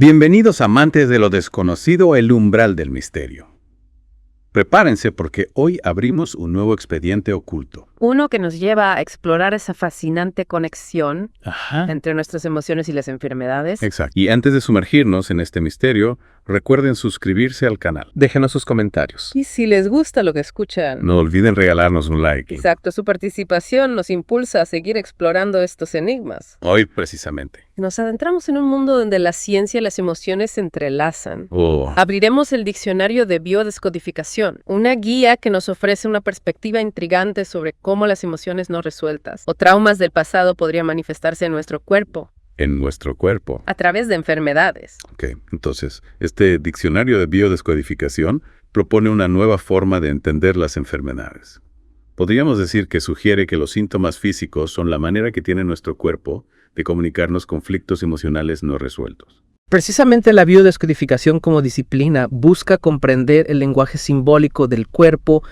Bienvenidos amantes de lo desconocido, el umbral del misterio. Prepárense porque hoy abrimos un nuevo expediente oculto. Uno que nos lleva a explorar esa fascinante conexión Ajá. entre nuestras emociones y las enfermedades. Exacto. Y antes de sumergirnos en este misterio, recuerden suscribirse al canal. Déjenos sus comentarios. Y si les gusta lo que escuchan, No olviden regalarnos un like. exacto, su participación nos impulsa a seguir explorando estos enigmas. Hoy precisamente. Nos adentramos en un mundo donde la ciencia y las emociones se entrelazan. Oh, Abriremos el diccionario de biodescodificación, una guía que nos ofrece una perspectiva intrigante sobre cómo las emociones no resueltas o traumas del pasado podrían manifestarse en nuestro cuerpo en nuestro cuerpo. a través de enfermedades. Ok, entonces, este diccionario de biodescodificación propone una nueva forma de entender las enfermedades. Podríamos decir que sugiere que los síntomas físicos son la manera que tiene nuestro cuerpo de comunicarnos conflictos emocionales no resueltos. Precisamente la biodescodificación como disciplina busca comprender el lenguaje simbólico del cuerpo,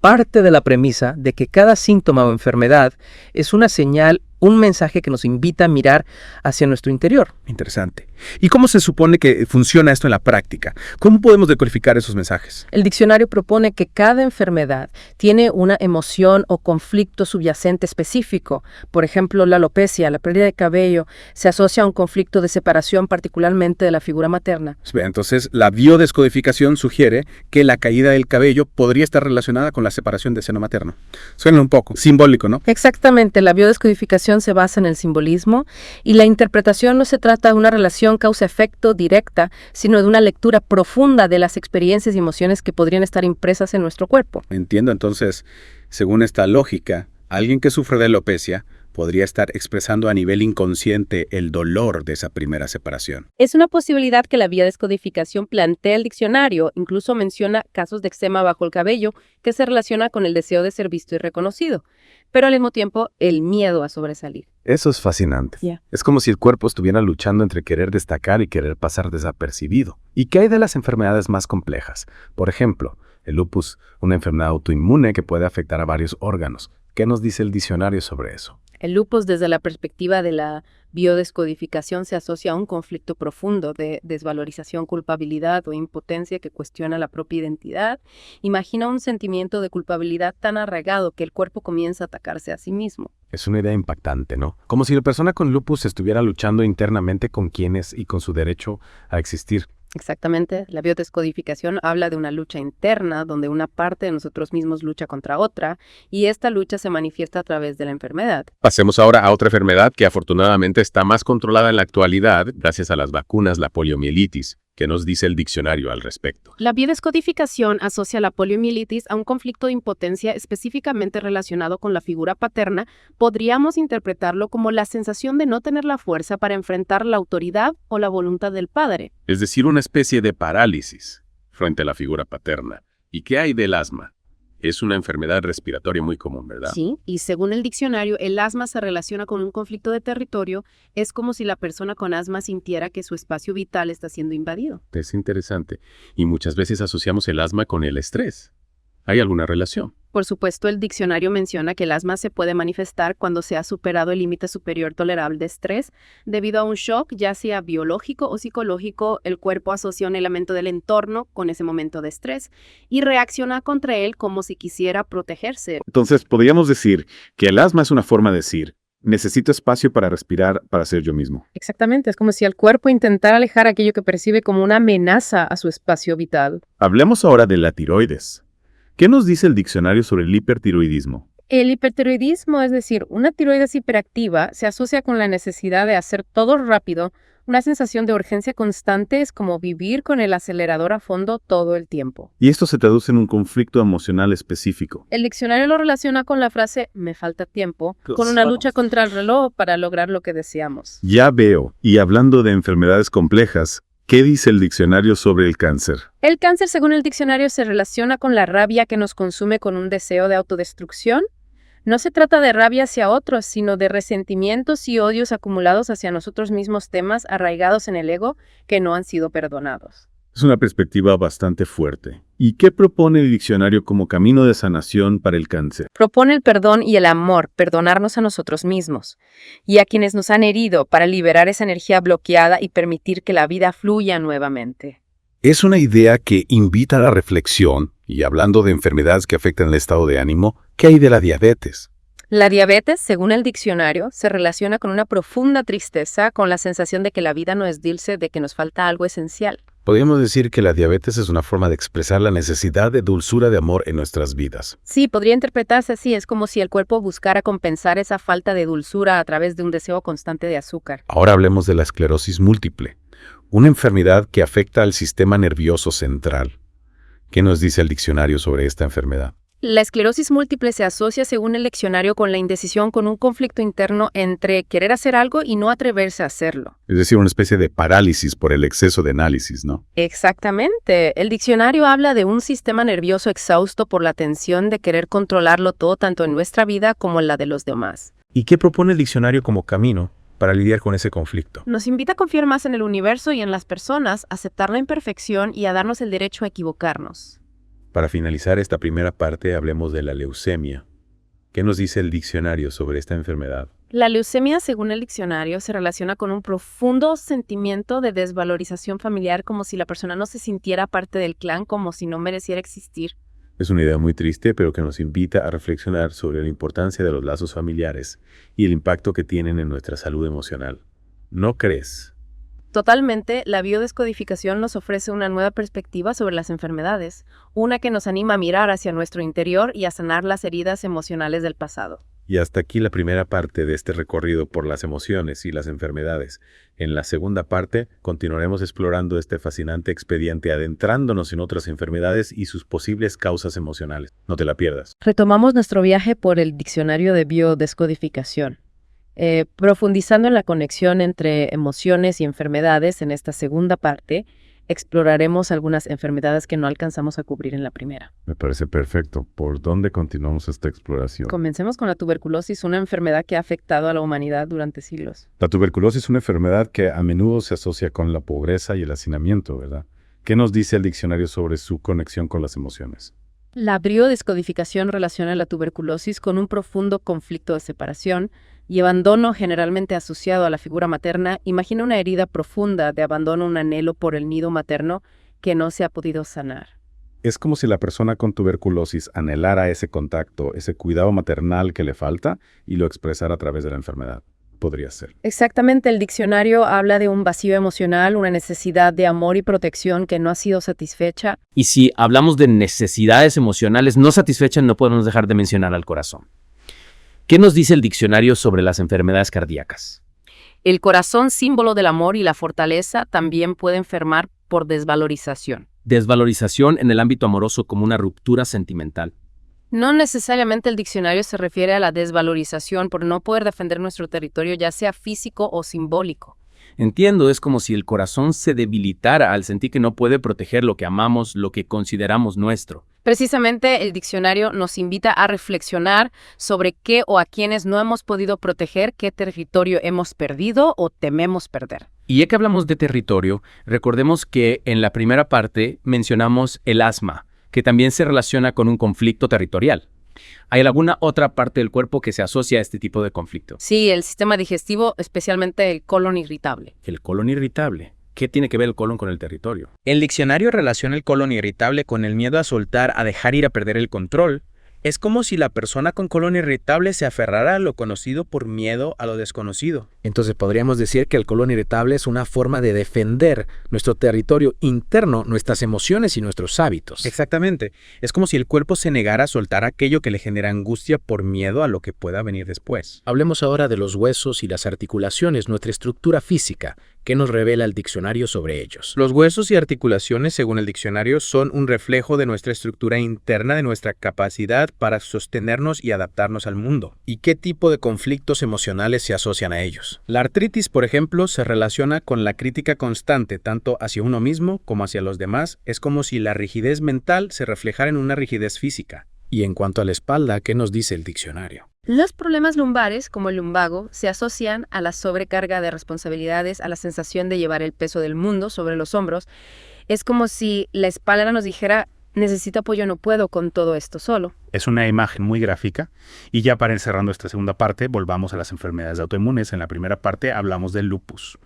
parte de la premisa de que cada síntoma o enfermedad es una señal, un mensaje que nos invita a mirar hacia nuestro interior. Interesante. ¿Y cómo se supone que funciona esto en la práctica? ¿Cómo podemos decodificar esos mensajes? El diccionario propone que cada enfermedad tiene una emoción o conflicto subyacente específico. Por ejemplo, la alopecia, la pérdida de cabello, se asocia a un conflicto de separación, particularmente de la figura materna. Entonces, la biodescodificación sugiere que la caída del cabello podría estar relacionada con la separación del seno materno. Suena un poco simbólico, ¿no? Exactamente, la biodescodificación se basa en el simbolismo y la interpretación no se trata de una relación causa-efecto directa, sino de una lectura profunda de las experiencias y emociones que podrían estar impresas en nuestro cuerpo. Entiendo, entonces, según esta lógica, alguien que sufre de alopecia podría estar expresando a nivel inconsciente el dolor de esa primera separación. Es una posibilidad que la biodescodificación plantea el diccionario, incluso menciona casos de eczema bajo el cabello que se relaciona con el deseo de ser visto y reconocido, pero al mismo tiempo el miedo a sobresalir. Eso es fascinante. Yeah. Es como si el cuerpo estuviera luchando entre querer destacar y querer pasar desapercibido. ¿Y qué hay de las enfermedades más complejas? Por ejemplo, el lupus, una enfermedad autoinmune que puede afectar a varios órganos. ¿Qué nos dice el diccionario sobre eso? El lupus, desde la perspectiva de la biodescodificación, se asocia a un conflicto profundo de desvalorización, culpabilidad o impotencia que cuestiona la propia identidad. Imagina un sentimiento de culpabilidad tan arraigado que el cuerpo comienza a atacarse a sí mismo. Es una idea impactante, ¿no? Como si la persona con lupus estuviera luchando internamente con quién es y con su derecho a existir. Exactamente, la biodescodificación habla de una lucha interna donde una parte de nosotros mismos lucha contra otra y esta lucha se manifiesta a través de la enfermedad. Pasemos ahora a otra enfermedad que afortunadamente está más controlada en la actualidad gracias a las vacunas, la poliomielitis. ¿Qué nos dice el diccionario al respecto? La biodescodificación asocia la poliomielitis a un conflicto de impotencia específicamente relacionado con la figura paterna. Podríamos interpretarlo como la sensación de no tener la fuerza para enfrentar la autoridad o la voluntad del padre. Es decir, una especie de parálisis frente a la figura paterna. ¿Y qué hay del asma? Es una enfermedad respiratoria muy común, ¿verdad? Sí, y según el diccionario, el asma se relaciona con un conflicto de territorio. Es como si la persona con asma sintiera que su espacio vital está siendo invadido. Es interesante. Y muchas veces asociamos el asma con el estrés. ¿Hay alguna relación? Por supuesto, el diccionario menciona que el asma se puede manifestar cuando se ha superado el límite superior tolerable de estrés. Debido a un shock, ya sea biológico o psicológico, el cuerpo asocia un elemento del entorno con ese momento de estrés y reacciona contra él como si quisiera protegerse. Entonces, podríamos decir que el asma es una forma de decir, necesito espacio para respirar, para ser yo mismo. Exactamente, es como si el cuerpo intentara alejar aquello que percibe como una amenaza a su espacio vital. Hablemos ahora de la tiroides. ¿Qué nos dice el diccionario sobre el hipertiroidismo? El hipertiroidismo, es decir, una tiroides hiperactiva, se asocia con la necesidad de hacer todo rápido. Una sensación de urgencia constante es como vivir con el acelerador a fondo todo el tiempo. Y esto se traduce en un conflicto emocional específico. El diccionario lo relaciona con la frase "me falta tiempo", con una lucha contra el reloj para lograr lo que deseamos. Ya veo. Y hablando de enfermedades complejas, ¿qué dice el diccionario sobre el cáncer? El cáncer, según el diccionario, se relaciona con la rabia que nos consume con un deseo de autodestrucción. No se trata de rabia hacia otros, sino de resentimientos y odios acumulados hacia nosotros mismos, temas arraigados en el ego que no han sido perdonados. Es una perspectiva bastante fuerte. ¿Y qué propone el diccionario como camino de sanación para el cáncer? Propone el perdón y el amor, perdonarnos a nosotros mismos y a quienes nos han herido para liberar esa energía bloqueada y permitir que la vida fluya nuevamente. Es una idea que invita a la reflexión, y hablando de enfermedades que afectan el estado de ánimo, ¿qué hay de la diabetes? La diabetes, según el diccionario, se relaciona con una profunda tristeza, con la sensación de que la vida no es dulce, de que nos falta algo esencial. Podríamos decir que la diabetes es una forma de expresar la necesidad de dulzura de amor en nuestras vidas. Sí, podría interpretarse así, es como si el cuerpo buscara compensar esa falta de dulzura a través de un deseo constante de azúcar. Ahora hablemos de la esclerosis múltiple, una enfermedad que afecta al sistema nervioso central. ¿Qué nos dice el diccionario sobre esta enfermedad? La esclerosis múltiple se asocia, según el diccionario, con la indecisión, con un conflicto interno entre querer hacer algo y no atreverse a hacerlo. Es decir, una especie de parálisis por el exceso de análisis, ¿no? Exactamente. El diccionario habla de un sistema nervioso exhausto por la tensión de querer controlarlo todo, tanto en nuestra vida como en la de los demás. ¿Y qué propone el diccionario como camino para lidiar con ese conflicto? Nos invita a confiar más en el universo y en las personas, a aceptar la imperfección y a darnos el derecho a equivocarnos. Para finalizar esta primera parte, hablemos de la leucemia. ¿Qué nos dice el diccionario sobre esta enfermedad? La leucemia, según el diccionario, se relaciona con un profundo sentimiento de desvalorización familiar, como si la persona no se sintiera parte del clan, como si no mereciera existir. Es una idea muy triste, pero que nos invita a reflexionar sobre la importancia de los lazos familiares y el impacto que tienen en nuestra salud emocional. ¿No crees? Totalmente, la biodescodificación nos ofrece una nueva perspectiva sobre las enfermedades, una que nos anima a mirar hacia nuestro interior y a sanar las heridas emocionales del pasado. Y hasta aquí la primera parte de este recorrido por las emociones y las enfermedades. En la segunda parte continuaremos explorando este fascinante expediente, adentrándonos en otras enfermedades y sus posibles causas emocionales. No te la pierdas. Retomamos nuestro viaje por el diccionario de biodescodificación. Profundizando en la conexión entre emociones y enfermedades, en esta segunda parte, exploraremos algunas enfermedades que no alcanzamos a cubrir en la primera. Me parece perfecto. ¿Por dónde continuamos esta exploración? Comencemos con la tuberculosis, una enfermedad que ha afectado a la humanidad durante siglos. La tuberculosis es una enfermedad que a menudo se asocia con la pobreza y el hacinamiento, ¿verdad? ¿Qué nos dice el diccionario sobre su conexión con las emociones? La biodescodificación relaciona la tuberculosis con un profundo conflicto de separación y abandono generalmente asociado a la figura materna. Imagina una herida profunda de abandono, un anhelo por el nido materno que no se ha podido sanar. Es como si la persona con tuberculosis anhelara ese contacto, ese cuidado maternal que le falta y lo expresara a través de la enfermedad. Podría ser. Exactamente, el diccionario habla de un vacío emocional, una necesidad de amor y protección que no ha sido satisfecha. Y si hablamos de necesidades emocionales no satisfechas, no podemos dejar de mencionar al corazón. ¿Qué nos dice el diccionario sobre las enfermedades cardíacas? El corazón, símbolo del amor y la fortaleza, también puede enfermar por desvalorización. Desvalorización en el ámbito amoroso como una ruptura sentimental. No necesariamente el diccionario se refiere a la desvalorización por no poder defender nuestro territorio, ya sea físico o simbólico. Entiendo, es como si el corazón se debilitara al sentir que no puede proteger lo que amamos, lo que consideramos nuestro. Precisamente el diccionario nos invita a reflexionar sobre qué o a quiénes no hemos podido proteger, qué territorio hemos perdido o tememos perder. Y ya que hablamos de territorio, recordemos que en la primera parte mencionamos el asma, que también se relaciona con un conflicto territorial. ¿Hay alguna otra parte del cuerpo que se asocia a este tipo de conflicto? Sí, el sistema digestivo, especialmente el colon irritable. El colon irritable. ¿Qué tiene que ver el colon con el territorio? El diccionario relaciona el colon irritable con el miedo a soltar, a dejar ir, a perder el control. Es como si la persona con colon irritable se aferrara a lo conocido por miedo a lo desconocido. Entonces podríamos decir que el colon irritable es una forma de defender nuestro territorio interno, nuestras emociones y nuestros hábitos. Exactamente. Es como si el cuerpo se negara a soltar aquello que le genera angustia por miedo a lo que pueda venir después. Hablemos ahora de los huesos y las articulaciones, nuestra estructura física. ¿Qué nos revela el diccionario sobre ellos? Los huesos y articulaciones, según el diccionario, son un reflejo de nuestra estructura interna, de nuestra capacidad para sostenernos y adaptarnos al mundo. ¿Y qué tipo de conflictos emocionales se asocian a ellos? La artritis, por ejemplo, se relaciona con la crítica constante, tanto hacia uno mismo como hacia los demás. Es como si la rigidez mental se reflejara en una rigidez física. Y en cuanto a la espalda, ¿qué nos dice el diccionario? Los problemas lumbares, como el lumbago, se asocian a la sobrecarga de responsabilidades, a la sensación de llevar el peso del mundo sobre los hombros. Es como si la espalda nos dijera, necesito apoyo, no puedo con todo esto solo. Es una imagen muy gráfica. Y ya para ir cerrando esta segunda parte, volvamos a las enfermedades autoinmunes. En la primera parte hablamos del lupus.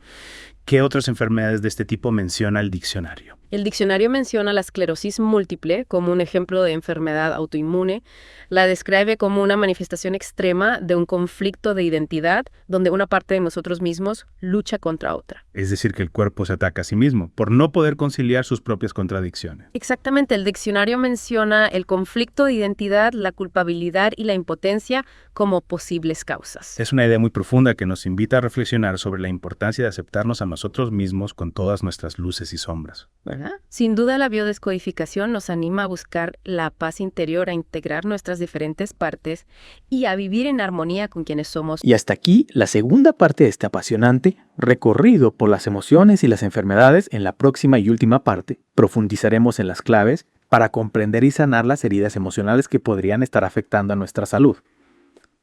¿Qué otras enfermedades de este tipo menciona el diccionario? El diccionario menciona la esclerosis múltiple como un ejemplo de enfermedad autoinmune. La describe como una manifestación extrema de un conflicto de identidad donde una parte de nosotros mismos lucha contra otra. Es decir, que el cuerpo se ataca a sí mismo por no poder conciliar sus propias contradicciones. Exactamente, el diccionario menciona el conflicto de identidad, la culpabilidad y la impotencia como posibles causas. Es una idea muy profunda que nos invita a reflexionar sobre la importancia de aceptarnos a nosotros mismos con todas nuestras luces y sombras. ¿Verdad? Sin duda, la biodescodificación nos anima a buscar la paz interior, a integrar nuestras diferentes partes y a vivir en armonía con quienes somos. Y hasta aquí la segunda parte de este apasionante recorrido por las emociones y las enfermedades. En la próxima y última parte profundizaremos en las claves para comprender y sanar las heridas emocionales que podrían estar afectando a nuestra salud.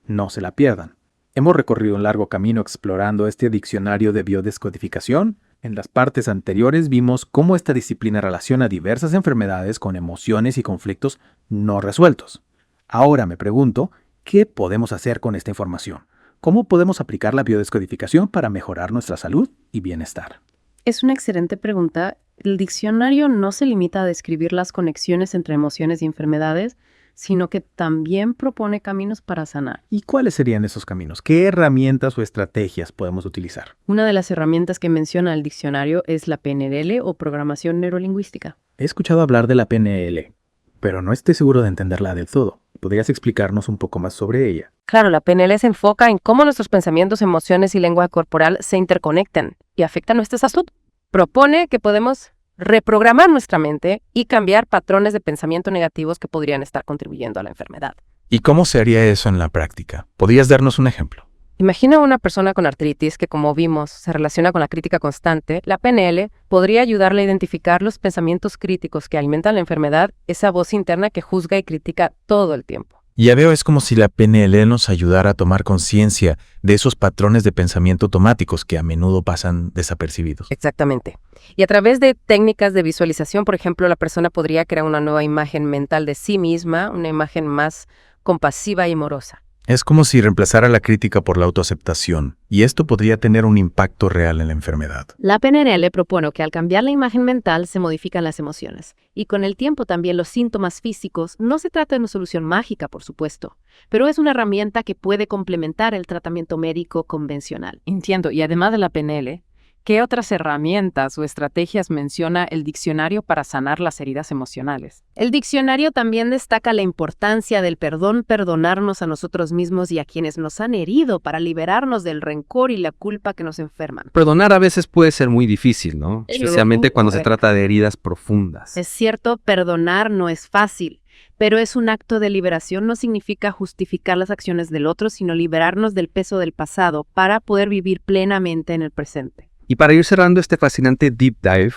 No se la pierdan. Hemos recorrido un largo camino explorando este diccionario de biodescodificación. En las partes anteriores vimos cómo esta disciplina relaciona diversas enfermedades con emociones y conflictos no resueltos. Ahora me pregunto, ¿qué podemos hacer con esta información? ¿Cómo podemos aplicar la biodescodificación para mejorar nuestra salud y bienestar? Es una excelente pregunta. El diccionario no se limita a describir las conexiones entre emociones y enfermedades, sino que también propone caminos para sanar. ¿Y cuáles serían esos caminos? ¿Qué herramientas o estrategias podemos utilizar? Una de las herramientas que menciona el diccionario es la PNL o programación neurolingüística. He escuchado hablar de la PNL, pero no estoy seguro de entenderla del todo. ¿Podrías explicarnos un poco más sobre ella? Claro, la PNL se enfoca en cómo nuestros pensamientos, emociones y lengua corporal se interconectan y afectan nuestra salud. Propone que podemos reprogramar nuestra mente y cambiar patrones de pensamiento negativos que podrían estar contribuyendo a la enfermedad. ¿Y cómo se haría eso en la práctica? ¿Podrías darnos un ejemplo? Imagina una persona con artritis que, como vimos, se relaciona con la crítica constante. La PNL podría ayudarle a identificar los pensamientos críticos que alimentan la enfermedad, esa voz interna que juzga y critica todo el tiempo. Ya veo, es como si la PNL nos ayudara a tomar conciencia de esos patrones de pensamiento automáticos que a menudo pasan desapercibidos. Exactamente. Y a través de técnicas de visualización, por ejemplo, la persona podría crear una nueva imagen mental de sí misma, una imagen más compasiva y amorosa. Es como si reemplazara la crítica por la autoaceptación, y esto podría tener un impacto real en la enfermedad. La PNL propone que al cambiar la imagen mental se modifican las emociones, y con el tiempo también los síntomas físicos. No se trata de una solución mágica, por supuesto, pero es una herramienta que puede complementar el tratamiento médico convencional. Entiendo, y además de la PNL, ¿qué otras herramientas o estrategias menciona el diccionario para sanar las heridas emocionales? El diccionario también destaca la importancia del perdón, perdonarnos a nosotros mismos y a quienes nos han herido para liberarnos del rencor y la culpa que nos enferman. Perdonar a veces puede ser muy difícil, ¿no? Especialmente cuando se trata de heridas profundas. Es cierto, perdonar no es fácil, pero es un acto de liberación. No significa justificar las acciones del otro, sino liberarnos del peso del pasado para poder vivir plenamente en el presente. Y para ir cerrando este fascinante deep dive,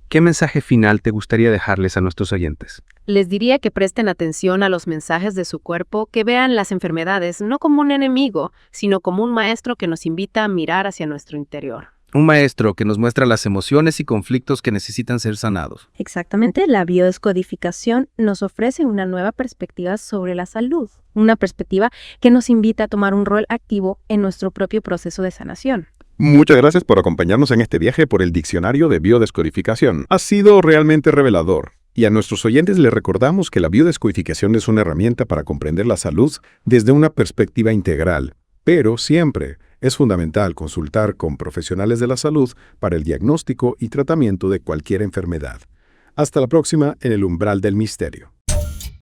¿qué mensaje final te gustaría dejarles a nuestros oyentes? Les diría que presten atención a los mensajes de su cuerpo, que vean las enfermedades no como un enemigo, sino como un maestro que nos invita a mirar hacia nuestro interior. Un maestro que nos muestra las emociones y conflictos que necesitan ser sanados. Exactamente, la biodescodificación nos ofrece una nueva perspectiva sobre la salud, una perspectiva que nos invita a tomar un rol activo en nuestro propio proceso de sanación. Muchas gracias por acompañarnos en este viaje por el diccionario de biodescodificación. Ha sido realmente revelador. Y a nuestros oyentes les recordamos que la biodescodificación es una herramienta para comprender la salud desde una perspectiva integral. Pero siempre es fundamental consultar con profesionales de la salud para el diagnóstico y tratamiento de cualquier enfermedad. Hasta la próxima en el umbral del misterio.